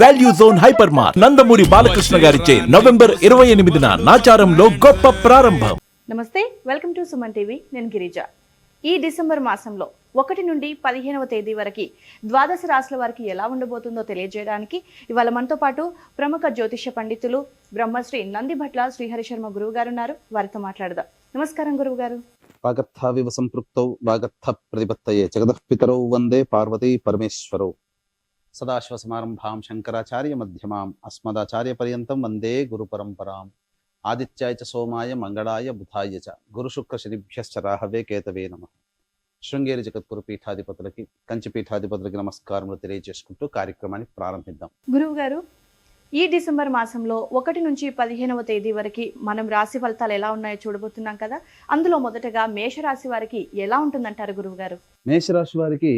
Value zone hyper mart Nandamuri Balakrishna గారిచే November 28న నాచారంలో గొప్ప ప్రారంభం. నమస్తే, వెల్కమ్ టు సుమన్ టీవీ. నేను గిరిజ. ఈ డిసెంబర్ మాసంలో 1 నుండి 15వ తేదీ వరకు ద్వాదశ రాశుల వారికి ఎలా ఉండబోతుందో తెలియజేయడానికి ఇవాళ మనతో పాటు ప్రముఖ జ్యోతిష పండితులు బ్రహ్మశ్రీ నందిభట్ల శ్రీహరి శర్మ గురువు గారు ఉన్నారు. వారితో మాట్లాడదాం. నమస్కారం గురువు గారు. వాగర్థావివ సంపృక్తౌ వాగర్థ ప్రతిపత్తయే జగదః పితరౌ వందే పార్వతీ పరమేశ్వరౌ సదాశివ సమారంభాం శంకరాచార్య మధ్యమాం అస్మదాచార్య పర్యంతం వందే గురు పరంపరాం ఆదిత్యాయ చ సోమాయ మంగళాయ బుధాయ చ గురు శుక్ర శనిభ్యశ్చ రాహవే కేతవే నమః. శృంగేరి జగద్గురు పీఠాధిపతులకి కంచి పీఠాధిపతులకి నమస్కారములు తెలియజేసుకుంటూ కార్యక్రమాన్ని ప్రారంభిద్దాం. గురువు గారు, ఈ డిసెంబర్ మాసంలో 1 నుంచి 15వ తేదీ వరకు మనం రాశి ఫలితాలు ఎలా ఉన్నాయో చూడబోతున్నాం కదా. అందులో మొదటగా మేషరాశి వారికి ఎలా ఉంటుందంటారు గురువు గారు? మేషరాశి వారికి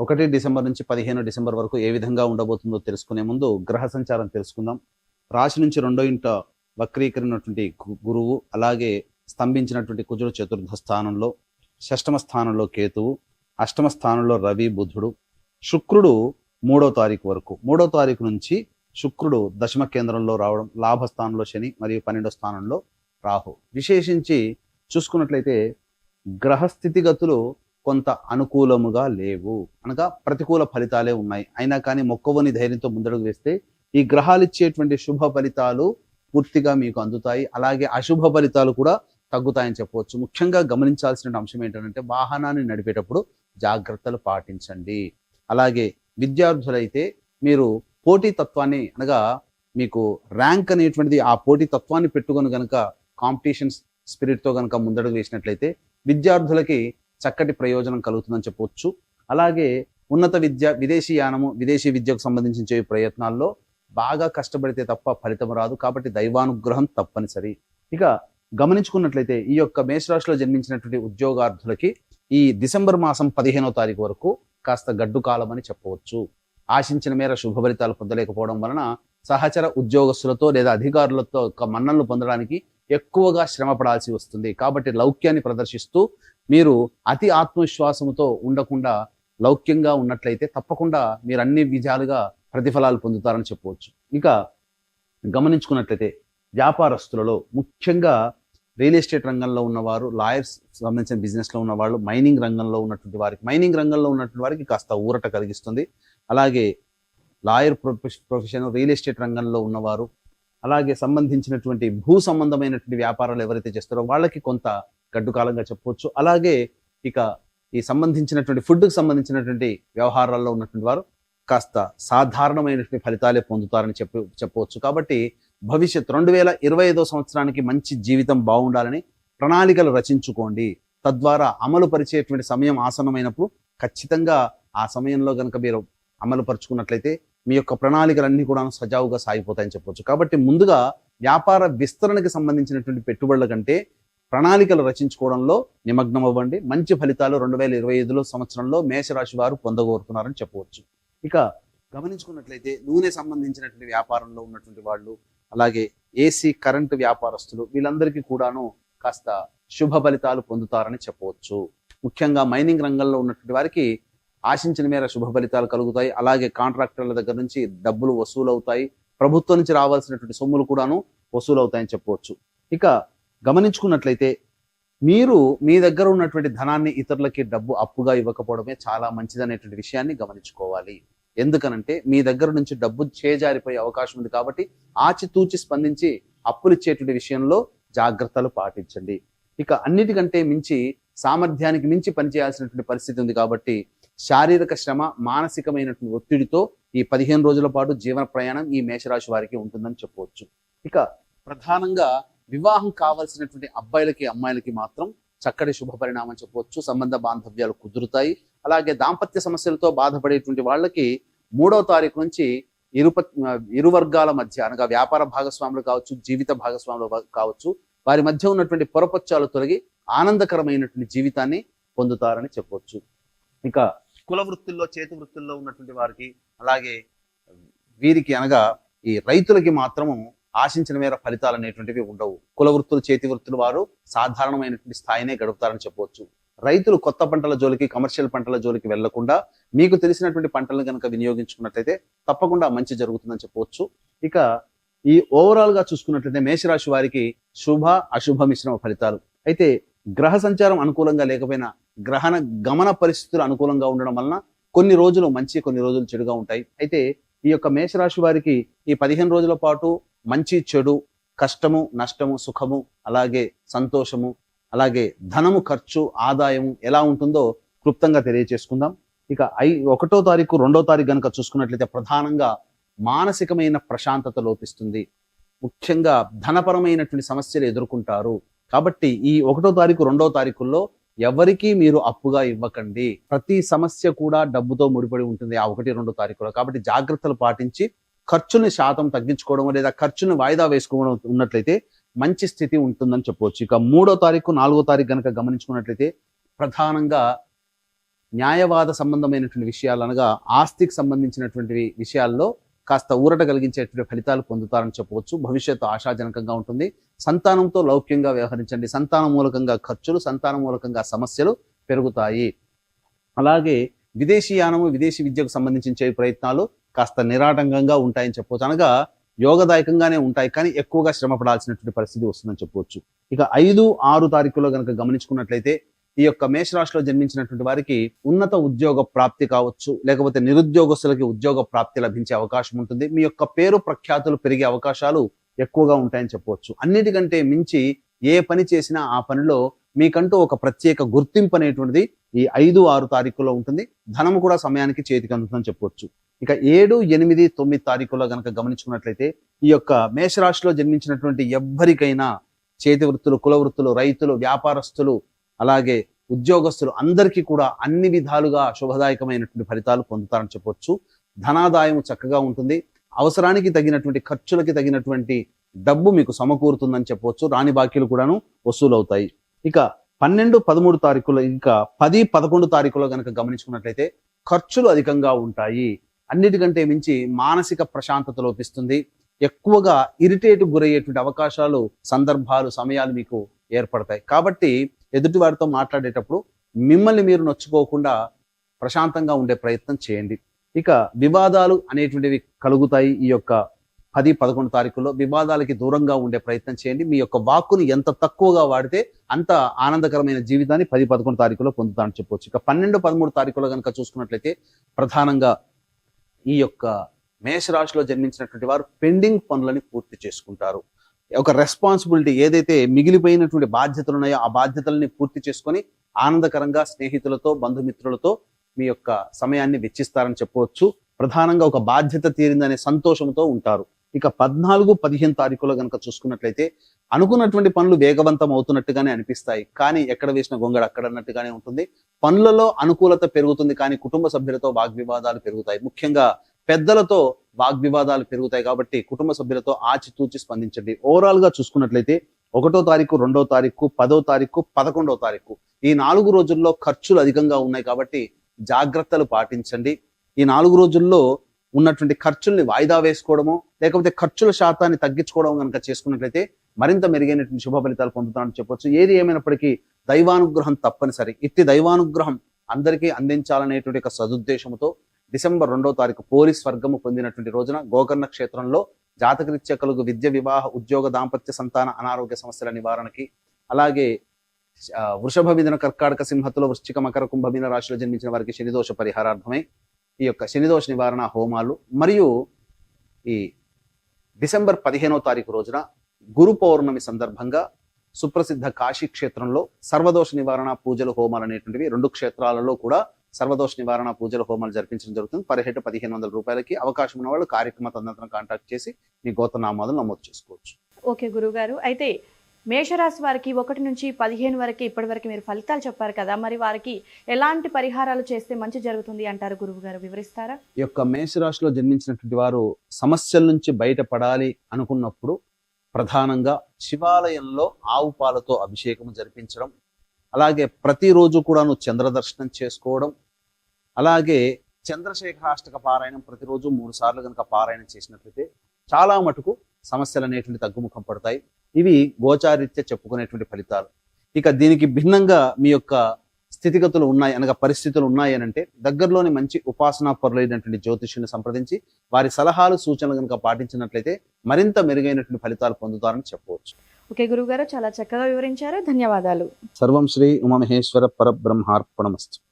1 డిసెంబర్ నుంచి 15 డిసెంబర్ వరకు ఏ విధంగా ఉండబోతుందో తెలుసుకునే ముందు గ్రహ సంచారం తెలుసుకుందాం. రాశి నుంచి 2వ ఇంట వక్రీకరినటువంటి గురువు, అలాగే స్తంభించినటువంటి కుజుడు చతుర్థ స్థానంలో, షష్టమ స్థానంలో కేతువు, అష్టమ స్థానంలో రవి బుధుడు, శుక్రుడు 3వ తారీఖు వరకు. 3వ తారీఖు నుంచి శుక్రుడు దశమ కేంద్రంలో రావడం, లాభస్థానంలో శని మరియు 12వ స్థానంలో రాహు. విశేషించి చూసుకున్నట్లయితే గ్రహ స్థితిగతులు కొంత అనుకూలముగా లేవు, అనగా ప్రతికూల ఫలితాలే ఉన్నాయి. అయినా కానీ మొక్కవని ధైర్యంతో ముందడుగు వేస్తే ఈ గ్రహాలు ఇచ్చేటువంటి శుభ ఫలితాలు పూర్తిగా మీకు అందుతాయి. అలాగే అశుభ ఫలితాలు కూడా తగ్గుతాయని చెప్పవచ్చు. ముఖ్యంగా గమనించాల్సిన అంశం ఏంటంటే వాహనాన్ని నడిపేటప్పుడు జాగ్రత్తలు పాటించండి. అలాగే విద్యార్థులైతే మీరు పోటీ తత్వాన్ని, అనగా మీకు ర్యాంక్ అనేటువంటిది ఆ పోటీ తత్వాన్ని పెట్టుకొని కనుక కాంపిటీషన్ స్పిరిట్తో కనుక ముందడుగు వేసినట్లయితే విద్యార్థులకి చక్కటి ప్రయోజనం కలుగుతుందని చెప్పవచ్చు. అలాగే ఉన్నత విద్య, విదేశీ విద్యకు సంబంధించే ప్రయత్నాల్లో బాగా కష్టపడితే తప్ప ఫలితం రాదు. కాబట్టి దైవానుగ్రహం తప్పనిసరి. ఇక గమనించుకున్నట్లయితే ఈ యొక్క మేషరాశిలో జన్మించినటువంటి ఉద్యోగార్థులకి ఈ డిసెంబర్ మాసం 15వ తారీఖు వరకు కాస్త గడ్డు కాలం అని చెప్పవచ్చు. ఆశించిన మేర శుభ ఫలితాలు పొందలేకపోవడం వలన సహచర ఉద్యోగస్తులతో లేదా అధికారులతో మన్ననలు పొందడానికి ఎక్కువగా శ్రమ పడాల్సి వస్తుంది. కాబట్టి లౌక్యాన్ని ప్రదర్శిస్తూ మీరు అతి ఆత్మవిశ్వాసంతో ఉండకుండా లౌక్యంగా ఉన్నట్లయితే తప్పకుండా మీరు అన్ని విధాలుగా ప్రతిఫలాలు పొందుతారని చెప్పవచ్చు. ఇక గమనించుకున్నట్లయితే వ్యాపారస్తులలో ముఖ్యంగా రియల్ ఎస్టేట్ రంగంలో ఉన్నవారు, లాయర్స్ సంబంధించిన బిజినెస్లో ఉన్నవాళ్ళు, మైనింగ్ రంగంలో ఉన్నటువంటి వారికి కాస్త ఊరట కలిగిస్తుంది. అలాగే లాయర్ ప్రొఫెషన్, రియల్ ఎస్టేట్ రంగంలో ఉన్నవారు, అలాగే సంబంధించినటువంటి భూ సంబంధమైనటువంటి వ్యాపారాలు ఎవరైతే చేస్తారో వాళ్ళకి కొంత గడ్డు కాలంగా చెప్పవచ్చు. అలాగే ఇక ఈ సంబంధించినటువంటి ఫుడ్కి సంబంధించినటువంటి వ్యవహారాల్లో ఉన్నటువంటి వారు కాస్త సాధారణమైనటువంటి ఫలితాలే పొందుతారని చెప్పవచ్చు. కాబట్టి భవిష్యత్ 2025వ సంవత్సరానికి మంచి జీవితం బాగుండాలని ప్రణాళికలు రచించుకోండి. తద్వారా అమలు పరిచేటువంటి సమయం ఆసన్నమైనప్పుడు ఖచ్చితంగా ఆ సమయంలో కనుక మీరు అమలు పరుచుకున్నట్లయితే మీ యొక్క ప్రణాళికలన్నీ కూడా సజావుగా సాగిపోతాయని చెప్పవచ్చు. కాబట్టి ముందుగా వ్యాపార విస్తరణకి సంబంధించినటువంటి పెట్టుబడుల కంటే ప్రణాళికలు రచించుకోవడంలో నిమగ్నం అవ్వండి. మంచి ఫలితాలు 2025 సంవత్సరంలో మేషరాశి వారు పొందగోరుతున్నారని చెప్పవచ్చు. ఇక గమనించుకున్నట్లయితే నూనె సంబంధించినటువంటి వ్యాపారంలో ఉన్నటువంటి వాళ్ళు, అలాగే ఏసీ కరెంటు వ్యాపారస్తులు, వీళ్ళందరికీ కూడాను కాస్త శుభ ఫలితాలు పొందుతారని చెప్పవచ్చు. ముఖ్యంగా మైనింగ్ రంగంలో ఉన్నటువంటి వారికి ఆశించిన మేర శుభ ఫలితాలు కలుగుతాయి. అలాగే కాంట్రాక్టర్ల దగ్గర నుంచి డబ్బులు వసూలు అవుతాయి. ప్రభుత్వం నుంచి రావాల్సినటువంటి సొమ్ములు కూడాను వసూలు అవుతాయని చెప్పవచ్చు. ఇక గమనించుకున్నట్లయితే మీరు మీ దగ్గర ఉన్నటువంటి ధనాన్ని ఇతరులకి డబ్బు అప్పుగా ఇవ్వకపోవడమే చాలా మంచిదనేటువంటి విషయాన్ని గమనించుకోవాలి. ఎందుకనంటే మీ దగ్గర నుంచి డబ్బు చేజారిపోయే అవకాశం ఉంది. కాబట్టి ఆచితూచి స్పందించి అప్పులు ఇచ్చేటువంటి విషయంలో జాగ్రత్తలు పాటించండి. ఇక అన్నిటికంటే మించి సామర్థ్యానికి మించి పనిచేయాల్సినటువంటి పరిస్థితి ఉంది. కాబట్టి శారీరక శ్రమ, మానసికమైనటువంటి ఒత్తిడితో ఈ 15 రోజుల పాటు జీవన ప్రయాణం ఈ మేషరాశి వారికి ఉంటుందని చెప్పవచ్చు. ఇక ప్రధానంగా వివాహం కావాల్సినటువంటి అబ్బాయిలకి, అమ్మాయిలకి మాత్రం చక్కటి శుభ పరిణామం చెప్పవచ్చు. సంబంధ బాంధవ్యాలు కుదురుతాయి. అలాగే దాంపత్య సమస్యలతో బాధపడేటువంటి వాళ్ళకి 3వ తారీఖు నుంచి ఇరు వర్గాల మధ్య, అనగా వ్యాపార భాగస్వాములు కావచ్చు, జీవిత భాగస్వాములు కావచ్చు, వారి మధ్య ఉన్నటువంటి పొరపచ్చాలు తొలగి ఆనందకరమైనటువంటి జీవితాన్ని పొందుతారని చెప్పవచ్చు. ఇక కుల వృత్తుల్లో, చేతి వృత్తుల్లో ఉన్నటువంటి వారికి, అలాగే వీరికి అనగా ఈ రైతులకి మాత్రము ఆశించిన మేర ఫలితాలు అనేటువంటివి ఉండవు. కుల వృత్తులు, చేతి వృత్తులు వారు సాధారణమైనటువంటి స్థాయినే గడుపుతారని చెప్పవచ్చు. రైతులు కొత్త పంటల జోలికి, కమర్షియల్ పంటల జోలికి వెళ్లకుండా మీకు తెలిసినటువంటి పంటలను కనుక వినియోగించుకున్నట్లయితే తప్పకుండా మంచి జరుగుతుందని చెప్పవచ్చు. ఇక ఈ ఓవరాల్ గా చూసుకున్నట్లయితే మేషరాశి వారికి శుభ అశుభ మిశ్రమ ఫలితాలు. అయితే గ్రహ సంచారం అనుకూలంగా లేకపోయినా గ్రహణ గమన పరిస్థితులు అనుకూలంగా ఉండడం వలన కొన్ని రోజులు మంచి, కొన్ని రోజులు చెడుగా ఉంటాయి. అయితే ఈ యొక్క మేషరాశి వారికి ఈ 15 రోజుల పాటు మంచి చెడు, కష్టము నష్టము, సుఖము, అలాగే సంతోషము, అలాగే ధనము ఖర్చు, ఆదాయము ఎలా ఉంటుందో క్లుప్తంగా తెలియజేసుకుందాం. ఇక 1వ తారీఖు 2వ తారీఖు కనుక చూసుకున్నట్లయితే ప్రధానంగా మానసికమైన ప్రశాంతత లోపిస్తుంది. ముఖ్యంగా ధనపరమైనటువంటి సమస్యలు ఎదుర్కొంటారు. కాబట్టి ఈ 1వ తారీఖు 2వ తారీఖుల్లో ఎవరికీ మీరు అప్పుగా ఇవ్వకండి. ప్రతి సమస్య కూడా డబ్బుతో ముడిపడి ఉంటుంది ఆ 1, 2 తారీఖులో. కాబట్టి జాగ్రత్తలు పాటించి ఖర్చుని శాతం తగ్గించుకోవడం లేదా ఖర్చుని వాయిదా వేసుకోవడం ఉన్నట్లయితే మంచి స్థితి ఉంటుందని చెప్పవచ్చు. ఇక 3వ తారీఖు 4వ తారీఖు కనుక గమనించుకున్నట్లయితే ప్రధానంగా న్యాయవాద సంబంధమైనటువంటి విషయాలు, అనగా ఆస్తికి సంబంధించినటువంటి విషయాల్లో కాస్త ఊరట కలిగించేటువంటి ఫలితాలు పొందుతారని చెప్పవచ్చు. భవిష్యత్తు ఆశాజనకంగా ఉంటుంది. సంతానంతో లౌక్యంగా వ్యవహరించండి. సంతానం మూలకంగా ఖర్చులు, సంతానం మూలకంగా సమస్యలు పెరుగుతాయి. అలాగే విదేశీయానము, విదేశీ విద్యకు సంబంధించిన ప్రయత్నాలు కాస్త నిరాటంకంగా ఉంటాయని చెప్పవచ్చు. అనగా యోగదాయకంగానే ఉంటాయి, కానీ ఎక్కువగా శ్రమ పడాల్సినటువంటి పరిస్థితి వస్తుందని చెప్పవచ్చు. ఇక 5, 6 తారీఖులో కనుక గమనించుకున్నట్లయితే ఈ యొక్క మేషరాశిలో జన్మించినటువంటి వారికి ఉన్నత ఉద్యోగ ప్రాప్తి కావచ్చు, లేకపోతే నిరుద్యోగస్తులకి ఉద్యోగ ప్రాప్తి లభించే అవకాశం ఉంటుంది. మీ యొక్క పేరు ప్రఖ్యాతులు పెరిగే అవకాశాలు ఎక్కువగా ఉంటాయని చెప్పవచ్చు. అన్నిటికంటే మించి ఏ పని చేసినా ఆ పనిలో మీకంటూ ఒక ప్రత్యేక గుర్తింపు అనేటువంటిది ఈ 5, 6 తారీఖుల్లో ఉంటుంది. ధనము కూడా సమయానికి చేతికి అందుతుందని చెప్పవచ్చు. ఇక 7, 8, 9 తారీఖుల్లో కనుక గమనించుకున్నట్లయితే ఈ యొక్క మేషరాశిలో జన్మించినటువంటి ఎవ్వరికైనా చేతి వృత్తులు, కుల వృత్తులు, రైతులు, వ్యాపారస్తులు, అలాగే ఉద్యోగస్తులు అందరికీ కూడా అన్ని విధాలుగా శుభదాయకమైనటువంటి ఫలితాలు పొందుతారని చెప్పవచ్చు. ధనాదాయం చక్కగా ఉంటుంది. అవసరానికి తగినటువంటి, ఖర్చులకి తగినటువంటి డబ్బు మీకు సమకూరుతుందని చెప్పవచ్చు. రాని బాకీలు కూడాను వసూలవుతాయి. ఇక 12, 13 తారీఖులో, ఇంకా 10, 11 తారీఖులో కనుక గమనించుకున్నట్లయితే ఖర్చులు అధికంగా ఉంటాయి. అన్నిటికంటే మించి మానసిక ప్రశాంతత లోపిస్తుంది. ఎక్కువగా ఇరిటేట్ గురయ్యేటువంటి అవకాశాలు, సందర్భాలు, సమయాలు మీకు ఏర్పడతాయి. కాబట్టి ఎదుటి వారితో మాట్లాడేటప్పుడు మిమ్మల్ని మీరు నొచ్చుకోకుండా ప్రశాంతంగా ఉండే ప్రయత్నం చేయండి. ఇక వివాదాలు అనేటువంటివి కలుగుతాయి. ఈ యొక్క 10, 11 తారీఖుల్లో వివాదాలకి దూరంగా ఉండే ప్రయత్నం చేయండి. మీ యొక్క వాక్కుని ఎంత తక్కువగా వాడితే అంత ఆనందకరమైన జీవితాన్ని 10, 11 తారీఖులో పొందుతానని చెప్పవచ్చు. ఇక 12, 13 తారీఖులో కనుక చూసుకున్నట్లయితే ప్రధానంగా ఈ యొక్క మేషరాశిలో జన్మించినటువంటి వారు పెండింగ్ పనులని పూర్తి చేసుకుంటారు. ఒక రెస్పాన్సిబిలిటీ ఏదైతే మిగిలిపోయినటువంటి బాధ్యతలు ఉన్నాయో ఆ బాధ్యతలని పూర్తి చేసుకొని ఆనందకరంగా స్నేహితులతో, బంధుమిత్రులతో మీ యొక్క సమయాన్ని వెచ్చిస్తారని చెప్పవచ్చు. ప్రధానంగా ఒక బాధ్యత తీరిందనే సంతోషంతో ఉంటారు. ఇక 14, 15 తారీఖులో కనుక చూసుకున్నట్లయితే అనుకున్నటువంటి పనులు వేగవంతం అవుతున్నట్టుగానే అనిపిస్తాయి, కానీ ఎక్కడ వేసిన గొంగడ అక్కడ అన్నట్టుగానే ఉంటుంది. పనులలో అనుకూలత పెరుగుతుంది, కానీ కుటుంబ సభ్యులతో వాగ్వివాదాలు పెరుగుతాయి. ముఖ్యంగా పెద్దలతో వాగ్వివాదాలు పెరుగుతాయి. కాబట్టి కుటుంబ సభ్యులతో ఆచితూచి స్పందించండి. ఓవరాల్ గా చూసుకున్నట్లయితే 1వ తారీఖు, 2వ తారీఖు, 10వ తారీఖు, 11వ తారీఖు ఈ 4 రోజుల్లో ఖర్చులు అధికంగా ఉన్నాయి. కాబట్టి జాగ్రత్తలు పాటించండి. ఈ 4 రోజుల్లో ఉన్నటువంటి ఖర్చుల్ని వాయిదా వేసుకోవడము, లేకపోతే ఖర్చుల శాతాన్ని తగ్గించుకోవడం కనుక చేసుకున్నట్లయితే మరింత మెరుగైనటువంటి శుభ ఫలితాలు పొందుతామని చెప్పొచ్చు. ఏది ఏమైనప్పటికీ దైవానుగ్రహం తప్పనిసరి. ఇట్టి దైవానుగ్రహం అందరికీ అందించాలనేటువంటి ఒక సదుద్దేశంతో డిసెంబర్ 2వ తారీఖు పోలీస్ వర్గము పొందినటువంటి రోజున గోకర్ణ క్షేత్రంలో జాతకరీత్యా కలుగు విద్య, వివాహ, ఉద్యోగ, దాంపత్య, సంతాన, అనారోగ్య సమస్యల నివారణకి, అలాగే వృషభ, మిథున, కర్కాటక, సింహతుల, వృశ్చిక, మకర, కుంభ, మీన రాశిలో జన్మించిన వారికి శనిదోష పరిహారార్థమై ఈ యొక్క శనిదోష నివారణ హోమాలు, మరియు ఈ డిసెంబర్ 15వ తారీఖు రోజున గురు పౌర్ణమి సందర్భంగా సుప్రసిద్ధ కాశీ క్షేత్రంలో సర్వదోష నివారణ పూజలు, హోమాలు అనేటువంటివి 2 క్షేత్రాలలో కూడా సర్వదోష నివారణ పూజల హోమాలు జరిపించడం జరుగుతుంది. పర్ హెడ్ 1500 రూపాయలకి. అవకాశం ఉన్న వాళ్ళు కార్యక్రమ తదనంతరం కాంటాక్ట్ చేసి మీ గోత్రనామాలు నమోదు చేసుకోవచ్చు. ఓకే గురుగారు, అయితే మేషరాశి వారికి 1 నుంచి 15 వరకు ఇప్పటి వరకు మీరు ఫలితాలు చెప్పారు కదా, మరి వారికి ఎలాంటి పరిహారాలు చేస్తే మంచి జరుగుతుంది అంటారు గురువు గారు, వివరిస్తారా? ఈ యొక్క మేషరాశిలో జన్మించినటువంటి వారు సమస్యల నుంచి బయటపడాలి అనుకున్నప్పుడు ప్రధానంగా శివాలయంలో ఆవు పాలతో అభిషేకం జరిపించడం, అలాగే ప్రతిరోజు కూడాను చంద్ర దర్శనం చేసుకోవడం, అలాగే చంద్రశేఖరాష్టక పారాయణం ప్రతిరోజు 3 సార్లు కనుక పారాయణం చేసినట్లయితే చాలా మటుకు సమస్యలు అనేటువంటి తగ్గుముఖం పడతాయి. ఇవి గోచారీత్యా చెప్పుకునేటువంటి ఫలితాలు. ఇక దీనికి భిన్నంగా మీ యొక్క స్థితిగతులు ఉన్నాయి అనగా పరిస్థితులు ఉన్నాయి అని అంటే దగ్గరలోని మంచి ఉపాసనా పరులైనటువంటి జ్యోతిష్యుని సంప్రదించి వారి సలహాలు సూచనలు కనుక పాటించినట్లయితే మరింత మెరుగైనటువంటి ఫలితాలు పొందుతారని చెప్పవచ్చు. ఓకే గురుగారు, చాలా చక్కగా వివరించారు. ధన్యవాదాలు. సర్వం శ్రీ ఉమామహేశ్వర పరబ్రహ్మార్పణమస్తు.